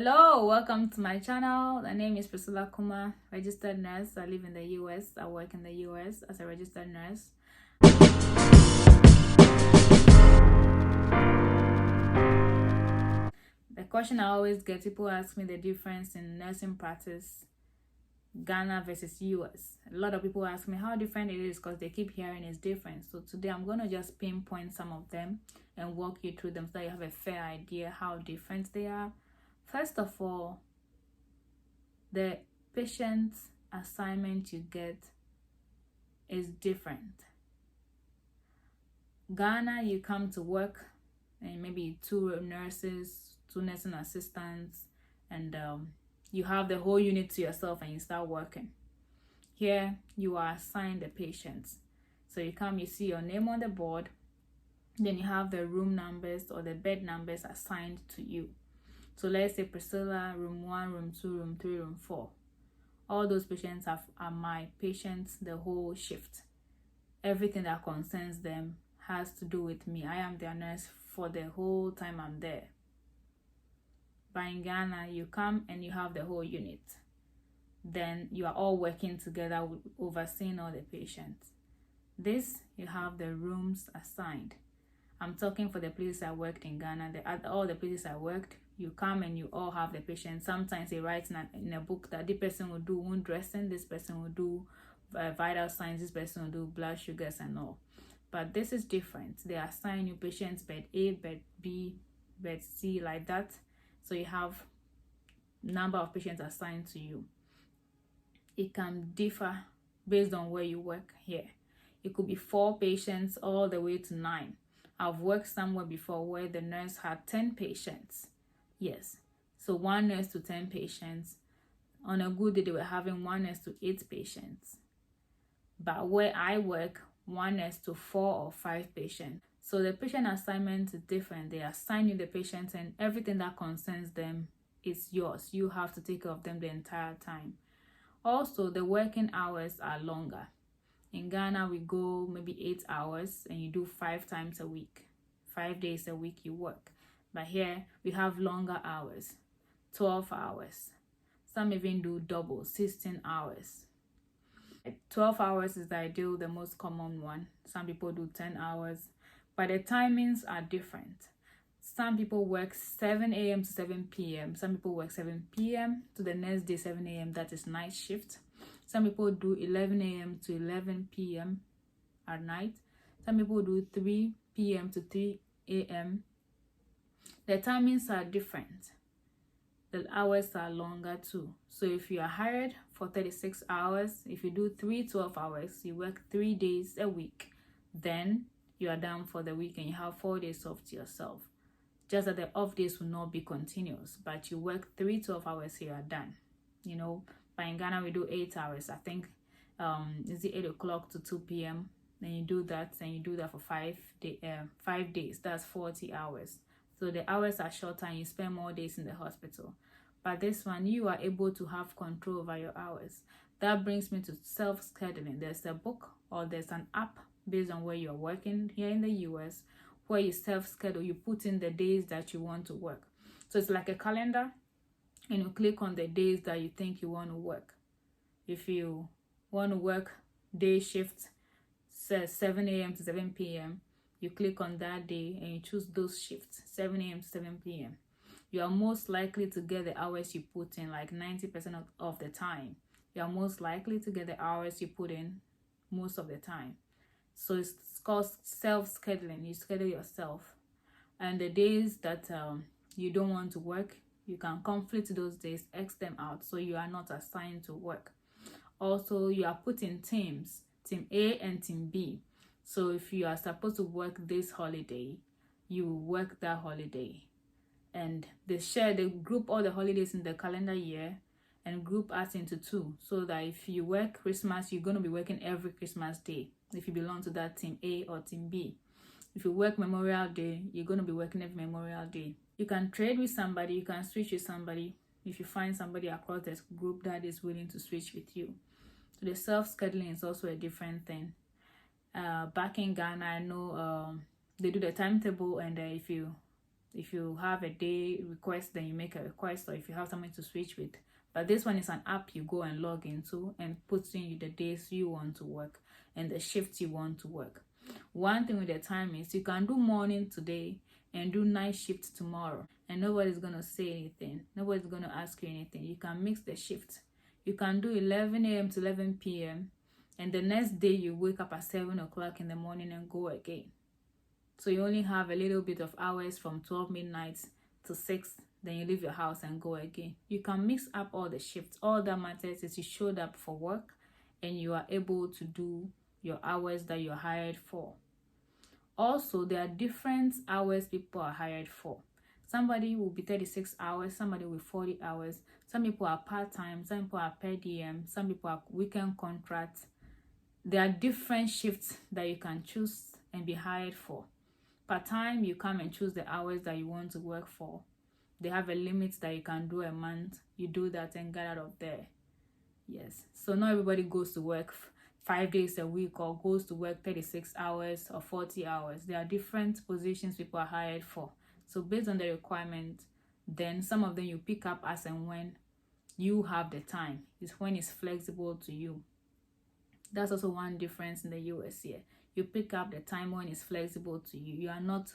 Hello, welcome to my channel. My name is Priscilla, registered nurse. I live in the US. I work in the US as a registered nurse. The question I always get, people ask me the difference in nursing practice Ghana versus US. A lot of people ask me how different it is because they keep hearing it's different. So today I'm going to just pinpoint some of them and walk you through them so that you have a fair idea how different they are. First of all, the patient assignment you get is different. Ghana, you come to work and maybe two nurses, two nursing assistants, and you have the whole unit to yourself and you start working. Here, you are assigned the patients. So you come, you see your name on the board, then you have the room numbers or the bed numbers assigned to you. So let's say Priscilla, room 1, room 2, room 3, room 4. All those patients are my patients the whole shift. Everything that concerns them has to do with me. I am their nurse for the whole time I'm there. But in Ghana, you come and you have the whole unit. Then you are all working together, overseeing all the patients. This, you have the rooms assigned. I'm talking for the places I worked in Ghana. All the places I worked, you come and you all have the patients. Sometimes they write in a book that this person will do wound dressing, this person will do vital signs, this person will do blood sugars and all. But this is different. They assign you patients bed A, bed B, bed C, like that. So you have number of patients assigned to you. It can differ based on where you work here. It could be 4 patients all the way to 9. I've worked somewhere before where the nurse had 10 patients. Yes. So 1 nurse to 10 patients. On a good day, they were having 1 nurse to 8 patients. But where I work, 1 nurse to 4 or 5 patients. So the patient assignment is different. They assign you the patients and everything that concerns them is yours. You have to take care of them the entire time. Also, the working hours are longer. In Ghana, we go maybe 8 hours and you do 5 times a week. 5 days a week you work. But here, we have longer hours, 12 hours. Some even do double, 16 hours. 12 hours is the ideal, the most common one. Some people do 10 hours, but the timings are different. Some people work 7 a.m. to 7 p.m. Some people work 7 p.m. to the next day 7 a.m. That is night shift. Some people do 11 a.m. to 11 p.m. at night. Some people do 3 p.m. to 3 a.m. The timings are different. The hours are longer too. So if you are hired for 36 hours, if you do 12 hours, you work 3 days a week, then you are done for the week and you have 4 days off to yourself. Just that the off days will not be continuous, but you work 12 hours, you are done. You know, but in Ghana we do 8 hours. I think is it 8 o'clock to 2 p.m. Then you do that and you do that for 5 days. That's 40 hours. So the hours are shorter and you spend more days in the hospital. But this one, you are able to have control over your hours. That brings me to self-scheduling. There's a book or there's an app based on where you're working here in the US where you self-schedule. You put in the days that you want to work. So it's like a calendar and you click on the days that you think you want to work. If you want to work day shift, says 7 a.m. to 7 p.m., you click on that day and you choose those shifts, 7 a.m. to 7 p.m. You are most likely to get the hours you put in, like 90% of the time. You are most likely to get the hours you put in most of the time. So it's called self-scheduling. You schedule yourself. And the days that you don't want to work, you can conflict those days, X them out, so you are not assigned to work. Also, you are put in teams, team A and team B. So if you are supposed to work this holiday, you work that holiday. And they group all the holidays in the calendar year and group us into 2. So that if you work Christmas, you're going to be working every Christmas day if you belong to that team A or team B. If you work Memorial Day, you're going to be working every Memorial Day. You can trade with somebody, you can switch with somebody if you find somebody across the group that is willing to switch with you. So the self-scheduling is also a different thing. Back in Ghana, I know they do the timetable, and if you If you have a day request, then you make a request, or if you have something to switch with. But this one is an app you go and log into and puts in the days you want to work and the shifts you want to work. One thing with the time is you can do morning today and do night shifts tomorrow, and nobody's going to say anything. Nobody's going to ask you anything. You can mix the shifts. You can do 11 a.m. to 11 p.m. and the next day you wake up at 7 o'clock in the morning and go again. So you only have a little bit of hours from 12 midnight to 6, then you leave your house and go again. You can mix up all the shifts. All that matters is you showed up for work and you are able to do your hours that you're hired for. Also, there are different hours people are hired for. Somebody will be 36 hours, somebody will be 40 hours. Some people are part-time, some people are per diem, some people are weekend contracts. There are different shifts that you can choose and be hired for. Part-time, you come and choose the hours that you want to work for. They have a limit that you can do a month. You do that and get out of there. Yes. So not everybody goes to work 5 days a week or goes to work 36 hours or 40 hours. There are different positions people are hired for. So based on the requirement, then some of them you pick up as and when you have the time. It's when it's flexible to you. That's also one difference in the US here. You pick up the time when it's flexible to you. You are not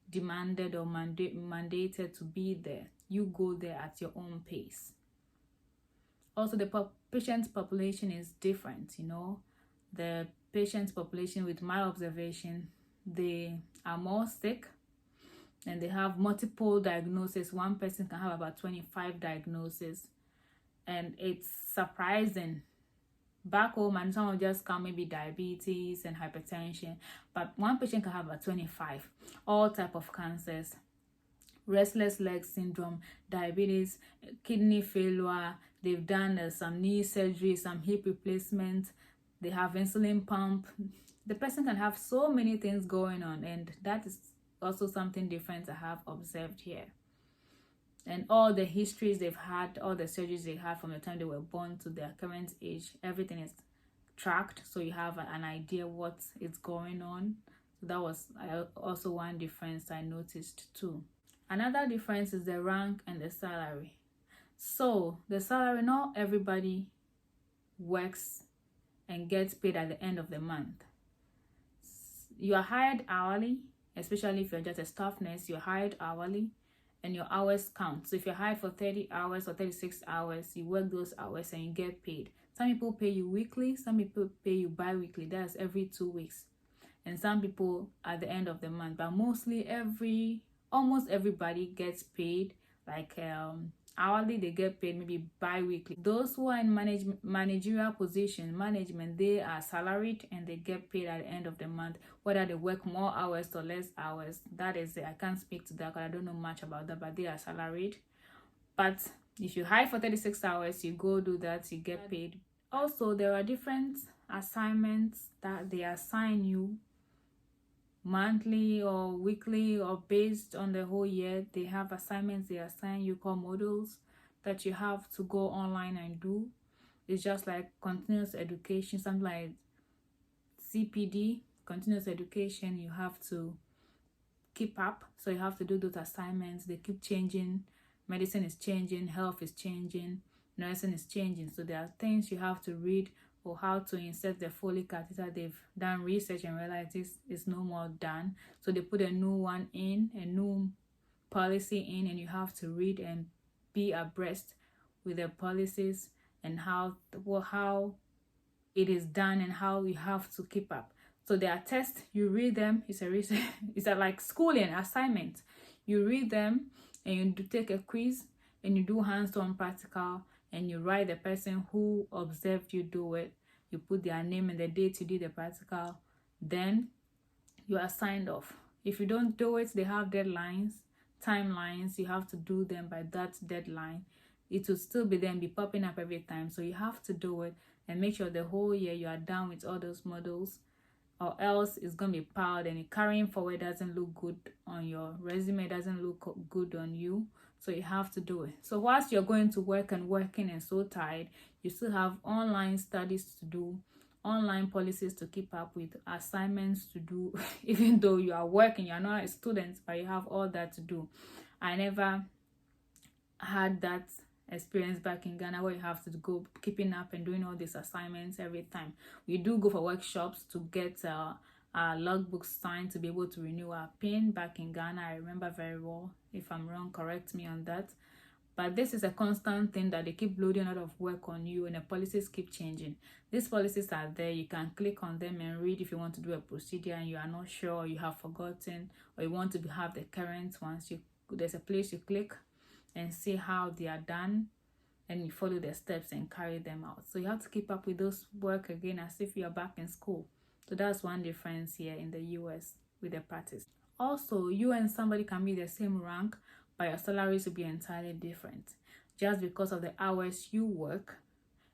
demanded or mandated to be there. You go there at your own pace. Also, the patient population is different, you know. The patient population, with my observation, they are more sick and they have multiple diagnoses. One person can have about 25 diagnoses, and it's surprising. Back home, and some will just come maybe diabetes and hypertension, but one patient can have about 25, all type of cancers, restless leg syndrome, diabetes, kidney failure. They've done some knee surgery, some hip replacement. They have insulin pump. The person can have so many things going on, and that is also something different I have observed here. And all the histories they've had, all the surgeries they had from the time they were born to their current age, everything is tracked, so you have an idea what is going on. So that was also one difference I noticed too. Another difference is the rank and the salary. So the salary, not everybody works and gets paid at the end of the month. You are hired hourly, especially if you're just a staff nurse. You're hired hourly and your hours count. So if you're hired for 30 hours or 36 hours, you work those hours and you get paid. Some people pay you weekly, some people pay you bi-weekly. That's every 2 weeks. And some people at the end of the month. But mostly almost everybody gets paid like hourly. They get paid maybe bi-weekly. Those who are in managerial position, management, they are salaried and they get paid at the end of the month, whether they work more hours or less hours. That is it. I can't speak to that because I don't know much about that, but they are salaried. But if you hire for 36 hours, you go do that, you get paid. Also, there are different assignments that they assign you monthly or weekly or based on the whole year. They have assignments they assign you called modules that you have to go online and do. It's just like continuous education, something like CPD, continuous education. You have to keep up, so you have to do those assignments. They keep changing. Medicine is changing, health is changing, nursing is changing. So there are things you have to read, or how to insert the Foley catheter. They've done research and realized this is no more done. So they put a new one in, a new policy in, and you have to read and be abreast with the policies and how it is done and how you have to keep up. So there are tests, you read them. It's a research, it's a like schooling assignment. You read them and you take a quiz and you do hands-on practical, and you write the person who observed you do it. You put their name and the date you did the practical. Then you are signed off. If you don't do it, they have deadlines, timelines. You have to do them by that deadline. It will still be there and be popping up every time. So you have to do it and make sure the whole year you are done with all those models, or else it's going to be piled and carrying forward doesn't look good on your resume, doesn't look good on you. So you have to do it. So whilst you're going to work and working and so tired, you still have online studies to do, online policies to keep up with, assignments to do. Even though you are working, you're not a student, but you have all that to do. I never had that experience back in Ghana where you have to go keeping up and doing all these assignments every time. We do go for workshops to get our logbooks signed to be able to renew our PIN back in Ghana. I remember very well. If I'm wrong, correct me on that. But this is a constant thing that they keep loading a lot of work on you, and the policies keep changing. These policies are there. You can click on them and read if you want to do a procedure and you are not sure, or you have forgotten, or you want to have the current ones. There's a place you click and see how they are done, and you follow the steps and carry them out. So you have to keep up with those work again as if you're back in school. So that's one difference here in the US with the practice. Also, you and somebody can be the same rank, but your salaries will be entirely different just because of the hours you work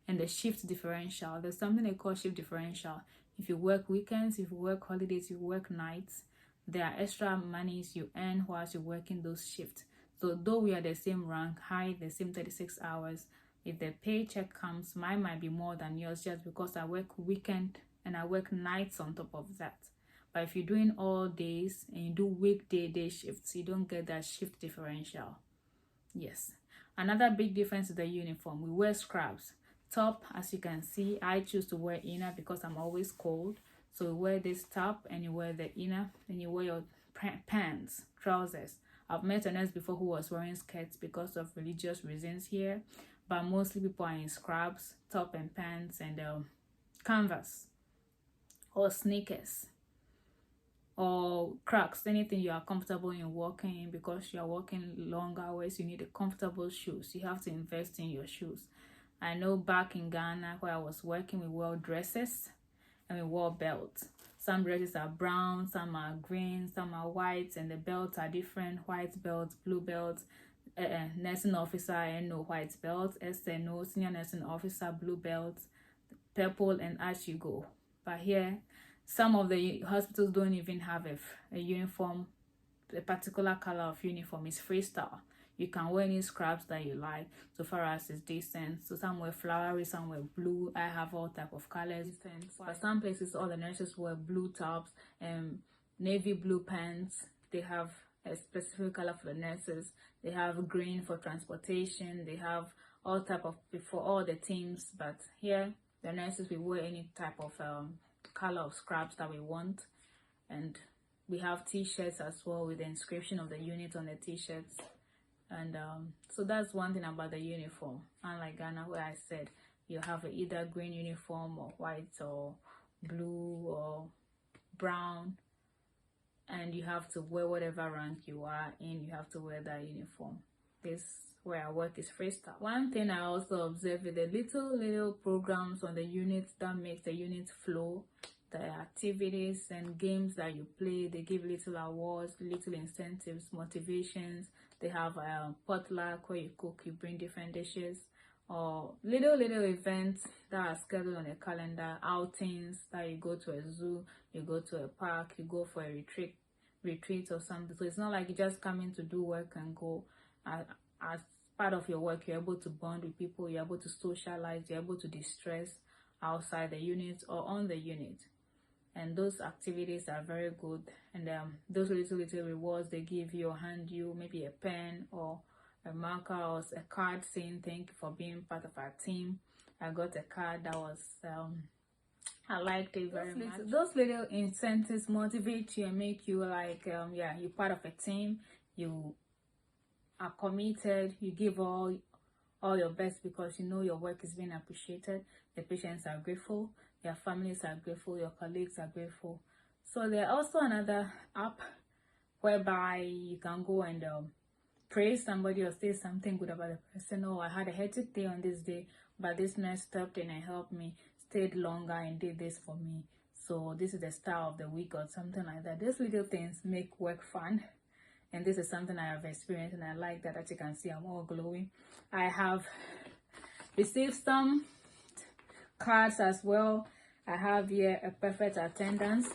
and the shift differential. There's something they call shift differential. If you work weekends, if you work holidays, you work nights, there are extra monies you earn whilst you're working those shifts. So though we are the same rank, the same 36 hours, if the paycheck comes, mine might be more than yours just because I work weekend and I work nights on top of that. But if you're doing all days and you do weekday day shifts, you don't get that shift differential. Yes. Another big difference is the uniform. We wear scrubs. Top, as you can see, I choose to wear inner because I'm always cold. So you wear this top and you wear the inner, and you wear your pants, trousers. I've met a nurse before who was wearing skirts because of religious reasons here, but mostly people are in scrubs, top and pants, and canvas or sneakers or Crocs, anything you are comfortable in walking in. Because you are working long hours, you need a comfortable shoes. You have to invest in your shoes. I know back in Ghana where I was working, we wore dresses and we wore belts. Some dresses are brown, some are green, some are white, and the belts are different. White belts, blue belts, nursing officer, NO white belt, SNO, senior nursing officer, blue belts, purple, and as you go. But here, some of the hospitals don't even have a uniform. A particular color of uniform is freestyle. You can wear any scrubs that you like, so far as it's decent. So some wear flowery, some wear blue. I have all type of colors. But some places, all the nurses wear blue tops and navy blue pants. They have a specific color for the nurses. They have green for transportation. They have all type of for all the teams. But here, the nurses, we wear any type of color of scrubs that we want. And we have t-shirts as well with the inscription of the unit on the t-shirts. And so that's one thing about the uniform. Unlike Ghana, where I said you have either green uniform or white or blue or brown, and you have to wear whatever rank you are in, you have to wear that uniform. This where I work is freestyle. One thing I also observe is the little programs on the units that make the unit flow. The activities and games that you play, they give little awards, little incentives, motivations. They have a potluck where you cook, you bring different dishes, or little events that are scheduled on a calendar, outings that you go to a zoo, you go to a park, you go for a retreat or something. So it's not like you just come in to do work and go. As part of your work, you're able to bond with people, you're able to socialize, you're able to distress outside the unit or on the unit. And those activities are very good. And those little rewards they give you or hand you, maybe a pen or a marker or a card saying thank you for being part of our team. I got a card that was I liked it very much. Those little incentives motivate you and make you like yeah, you're part of a team. You are committed. You give all your best because you know your work is being appreciated. The patients are grateful. Your families are grateful, your colleagues are grateful. So there's also another app whereby you can go and praise somebody or say something good about the person. Oh, I had a hectic day on this day, but this nurse stopped in and helped me, stayed longer and did this for me. So this is the star of the week or something like that. These little things make work fun. And this is something I have experienced and I like that. As you can see, I'm all glowing. I have received some cards as well. I have here a perfect attendance.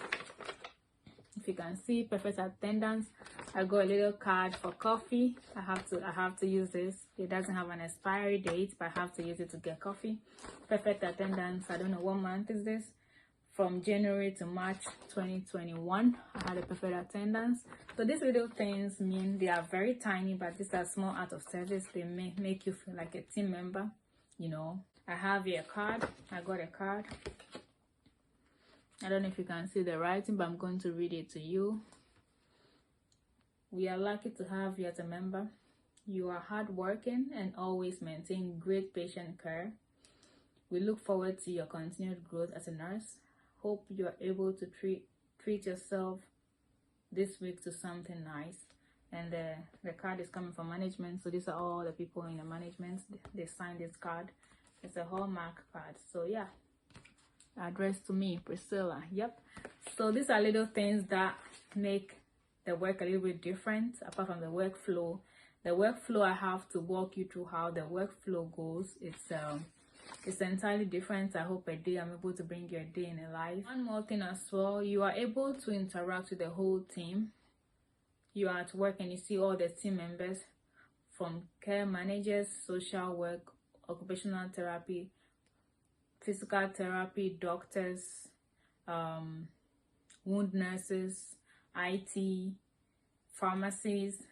If you can see, perfect attendance. I got a little card for coffee. I have to use this. It doesn't have an expiry date, but I have to use it to get coffee. Perfect attendance. I don't know what month is this. from January to March 2021. I had a perfect attendance. So these little things mean they are very tiny, but these are small out of service. They may make you feel like a team member, you know. I have here a card. I got a card. I don't know if you can see the writing, but I'm going to read it to you. We are lucky to have you as a member. You are hardworking and always maintain great patient care. We look forward to your continued growth as a nurse. Hope you are able to treat yourself this week to something nice. And the card is coming from management. So these are all the people in the management. They signed this card. It's a hallmark card. So yeah, addressed to me, Priscilla. Yep. So these are little things that make the work a little bit different. Apart from the workflow, I have to walk you through how the workflow goes. It's entirely different. I hope a day I'm able to bring you a day in a life. One more thing as well, you are able to interact with the whole team. You are at work and you see all the team members, from care managers, social work, occupational therapy, physical therapy, doctors, wound nurses, IT, pharmacies,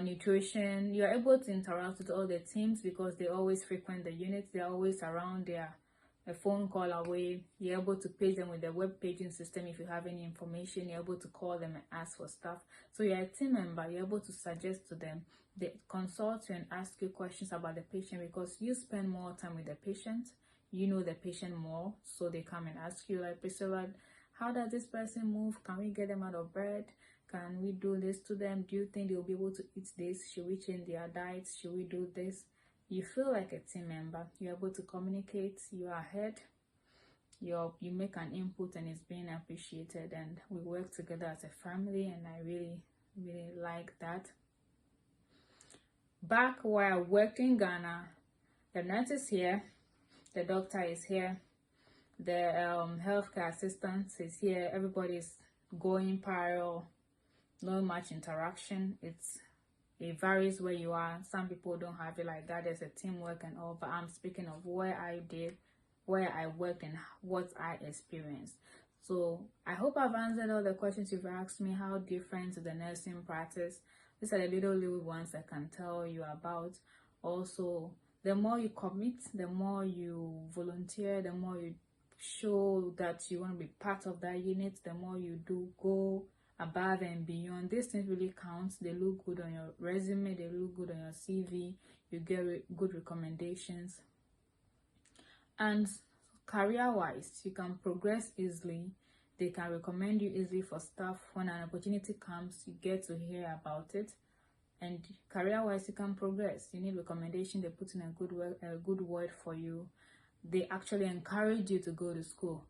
nutrition. You're able to interact with all the teams because they always frequent the units. They're always around. They're a phone call away. You're able to page them with the web paging system. If you have any information, you're able to call them and ask for stuff. So you're a team member. You're able to suggest to them. They consult you and ask you questions about the patient because you spend more time with the patient. You know the patient more, so they come and ask you, like, Priscilla, how does this person move? Can we get them out of bed? Can we do this to them? Do you think they'll be able to eat this? Should we change their diets? Should we do this? You feel like a team member. You're able to communicate. You are ahead. You make an input and it's being appreciated. And we work together as a family, and I really, really like that. Back where I worked in Ghana, the nurse is here. The doctor is here. The healthcare assistant is here. Everybody's going parallel. Not much interaction. It varies where you are. Some people don't have it like that. There's a teamwork and all. But I'm speaking of where I worked and what I experienced. So I hope I've answered all the questions you've asked me. How different is the nursing practice? These are the little ones I can tell you about. Also, the more you commit, the more you volunteer, the more you show that you want to be part of that unit, the more you do go above and beyond. These things really count. They look good on your resume, they look good on your CV, you get good recommendations. And career-wise, you can progress easily. They can recommend you easily for stuff. When an opportunity comes, you get to hear about it. And career-wise, you can progress. You need recommendation. They put in a good word for you. They actually encourage you to go to school.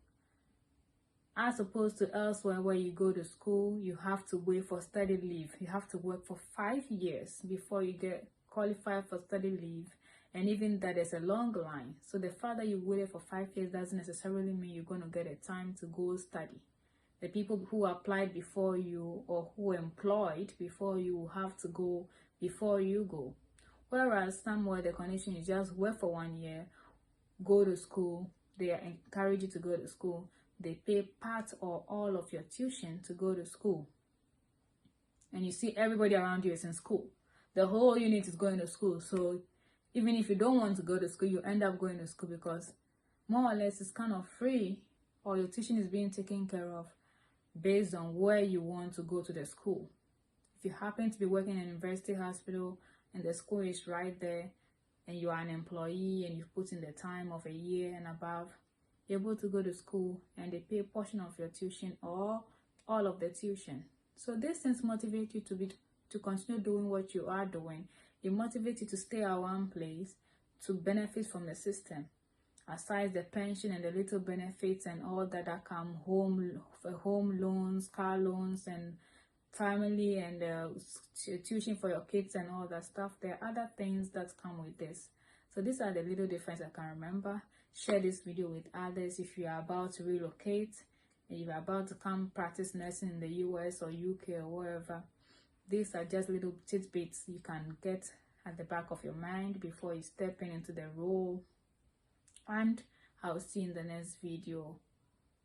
As opposed to elsewhere where you go to school, you have to wait for study leave. You have to work for 5 years before you get qualified for study leave. And even that, there's a long line. So the fact that you waited for 5 years doesn't necessarily mean you're going to get a time to go study. The people who applied before you or who employed before you have to go before you go. Whereas somewhere the condition is just work for 1 year, go to school. They encourage you to go to school. They pay part or all of your tuition to go to school. And you see everybody around you is in school. The whole unit is going to school. So even if you don't want to go to school, you end up going to school because more or less it's kind of free, or your tuition is being taken care of based on where you want to go to the school. If you happen to be working in a university hospital and the school is right there and you are an employee and you put in the time of a year and above, you're able to go to school and they pay a portion of your tuition or all of the tuition. So these things motivate you to continue doing what you are doing. It motivates you to stay at one place to benefit from the system. Aside the pension and the little benefits and all that come, home loans, car loans, and family and tuition for your kids and all that stuff, there are other things that come with this. So these are the little differences I can remember. Share this video with others if you are about to relocate and you are about to come practice nursing in the US or UK or wherever. These are just little tidbits you can get at the back of your mind before you step into the role. And I'll see you in the next video.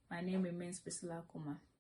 My name remains Priscilla Kuma.